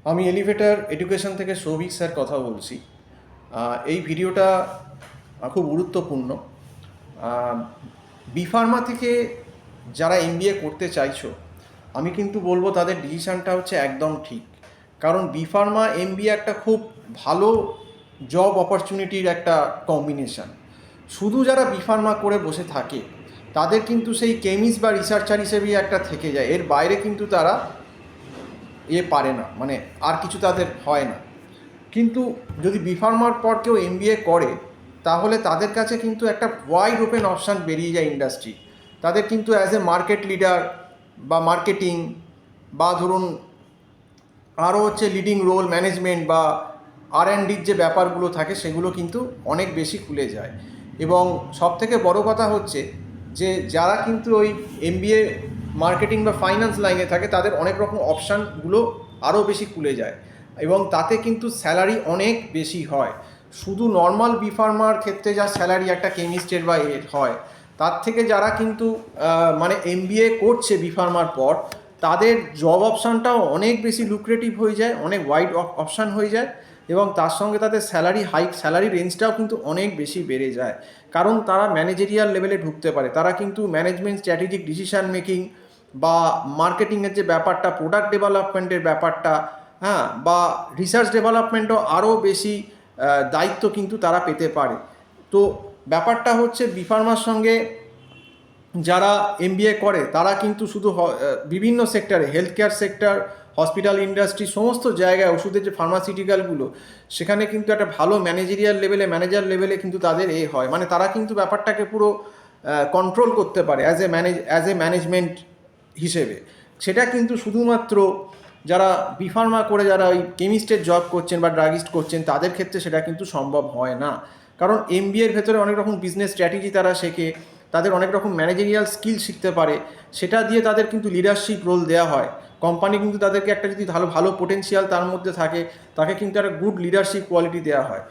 আমি elevator education থেকে Souvik sir কথা বলছি। এই ভিডিওটা খুব গুরুত্বপূর্ণ। বি ফার্মা থেকে যারা এমবিএ করতে চাইছো, আমি কিন্তু বলবো তাদের ডিসিশানটা হচ্ছে একদম ঠিক। কারণ বি ফার্মা এমবিএ একটা খুব ভালো জব অপরচুনিটির একটা কম্বিনেশান। শুধু যারা বি ফার্মা করে বসে থাকে তাদের কিন্তু সেই কেমিস্ট বা রিসার্চার হিসেবেই একটা থেকে যায়, এর বাইরে কিন্তু তারা পারে না, মানে আর কিছু তাদের হয় না। কিন্তু যদি বি ফার্মার পর কেউ এমবিএ করে তাহলে তাদের কাছে কিন্তু একটা ওয়াইড ওপেন অপশান বেরিয়ে যায় ইন্ডাস্ট্রি। তাদের কিন্তু অ্যাজ এ মার্কেট লিডার বা মার্কেটিং বা ধরুন আরও হচ্ছে লিডিং রোল ম্যানেজমেন্ট বা আর&ডির যে ব্যাপারগুলো থাকে সেগুলো কিন্তু অনেক বেশি খুলে যায়। এবং সবথেকে বড় কথা হচ্ছে যে যারা কিন্তু ওই এমবিএ মার্কেটিং বা ফাইন্যান্স লাইনে থাকে তাদের অনেক রকম অপশানগুলো আরও বেশি খুলে যায় এবং তাতে কিন্তু স্যালারি অনেক বেশি হয়। শুধু নর্মাল বি ফার্মার ক্ষেত্রে যা স্যালারি একটা কেমিস্টের বা এর হয়, তার থেকে যারা কিন্তু মানে এমবিএ করছে বি ফার্মার পর তাদের জব অপশানটাও অনেক বেশি লুক্রেটিভ হয়ে যায়, অনেক ওয়াইড অপশান হয়ে যায় এবং তার সঙ্গে তাদের স্যালারি রেঞ্জটাও কিন্তু অনেক বেশি বেড়ে যায়। কারণ তারা ম্যানেজেরিয়াল লেভেলে ঢুকতে পারে, তারা কিন্তু ম্যানেজমেন্ট স্ট্র্যাটেজিক ডিসিশান মেকিং বা মার্কেটিংয়ের যে ব্যাপারটা, প্রোডাক্ট ডেভেলপমেন্টের ব্যাপারটা, হ্যাঁ, বা রিসার্চ ডেভেলপমেন্টও আরও বেশি দায়িত্ব কিন্তু তারা পেতে পারে। তো ব্যাপারটা হচ্ছে বি ফার্মার সঙ্গে যারা এমবিএ করে তারা কিন্তু শুধু বিভিন্ন সেক্টরে, health care sector, hospital industry, সমস্ত জায়গায় ওষুধের যে ফার্মাসিউটিক্যালগুলো, সেখানে কিন্তু একটা ভালো ম্যানেজার লেভেলে কিন্তু তাদের হয়, মানে তারা কিন্তু ব্যাপারটাকে পুরো কন্ট্রোল করতে পারে অ্যাজ এ ম্যানেজমেন্ট হিসেবে। সেটা কিন্তু শুধুমাত্র যারা বি ফার্মা করে যারা ওই কেমিস্টের জব করছেন বা ড্রাগিস্ট করছেন তাদের ক্ষেত্রে সেটা কিন্তু সম্ভব হয় না। কারণ এমবিএর ভেতরে অনেক রকম বিজনেস স্ট্র্যাটেজি তারা শেখে, তাদের অনেক রকম ম্যানেজেরিয়াল স্কিল শিখতে পারে, সেটা দিয়ে তাদের কিন্তু লিডারশিপ রোল দেওয়া হয়। কোম্পানি কিন্তু তাদেরকে একটা যদি ভালো পোটেনশিয়াল তার মধ্যে থাকে, তাকে কিন্তু একটা গুড লিডারশিপ কোয়ালিটি দেওয়া হয়,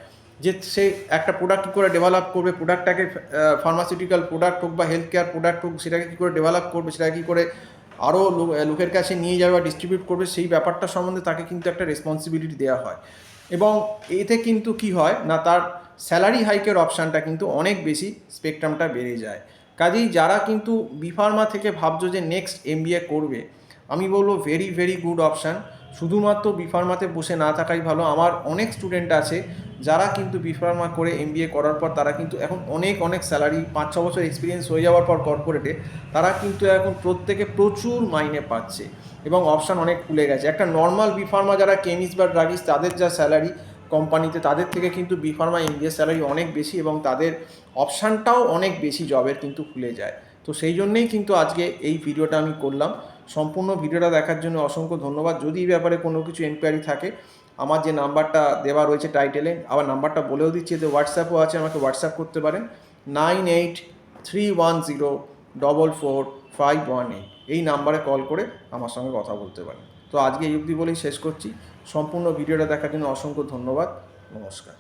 যে সে একটা প্রোডাক্ট কী করে ডেভেলপ করবে, প্রোডাক্টটাকে ফার্মাসিউটিক্যাল প্রোডাক্ট হোক বা হেলথ কেয়ার প্রোডাক্ট হোক, সেটাকে কী করে ডেভেলপ করবে, সেটাকে কী করে আরও লোকের কাছে নিয়ে যাবে বা ডিস্ট্রিবিউট করবে, সেই ব্যাপারটা সম্বন্ধে তাকে কিন্তু একটা রেসপন্সিবিলিটি দেওয়া হয়। এবং এতে কিন্তু কি হয় না, তার স্যালারি হাইকের অপশানটা কিন্তু অনেক বেশি স্পেকট্রামটা বেড়ে যায়। কাজেই যারা কিন্তু বি ফার্মা থেকে ভাবছো যে নেক্সট এমবিএ করবে, আমি বলবো ভেরি ভেরি গুড অপশান। শুধুমাত্র বি ফার্মাতে বসে না থাকাই ভালো। আমার অনেক স্টুডেন্ট আছে যারা কিন্তু বি ফার্মা করে এমবিএ করার পর তারা কিন্তু এখন অনেক স্যালারি, 5-6 বছর এক্সপিরিয়েন্স হয়ে যাওয়ার পর কর্পোরেটে তারা কিন্তু এখন প্রত্যেকে প্রচুর মাইনে পাচ্ছে এবং অপশান অনেক খুলে গেছে। একটা নর্মাল বি ফার্মা যারা কেমিস্ট বা ড্রাগিস্ট তাদের যা স্যালারি কোম্পানিতে, তাদের থেকে কিন্তু বি ফার্মা এমবিএ স্যালারি অনেক বেশি এবং তাদের অপশানটাও অনেক বেশি জবের কিন্তু খুলে যায়। তো সেই জন্যেই কিন্তু আজকে এই ভিডিওটা আমি করলাম। সম্পূর্ণ ভিডিওটা দেখার জন্য অসংখ্য ধন্যবাদ। যদি এই ব্যাপারে কোনো কিছু এনকোয়ারি থাকে, আমার যে নাম্বারটা দেওয়া রয়েছে টাইটেলে, আবার নাম্বারটা বলেও দিচ্ছি, যে হোয়াটসঅ্যাপও আছে, আমাকে হোয়াটসঅ্যাপ করতে পারেন 9831044518, এই নাম্বারে কল করে আমার সঙ্গে কথা বলতে পারেন। তো আজকে এই অবধি বলেই শেষ করছি। সম্পূর্ণ ভিডিওটা দেখার জন্য অসংখ্য ধন্যবাদ। নমস্কার।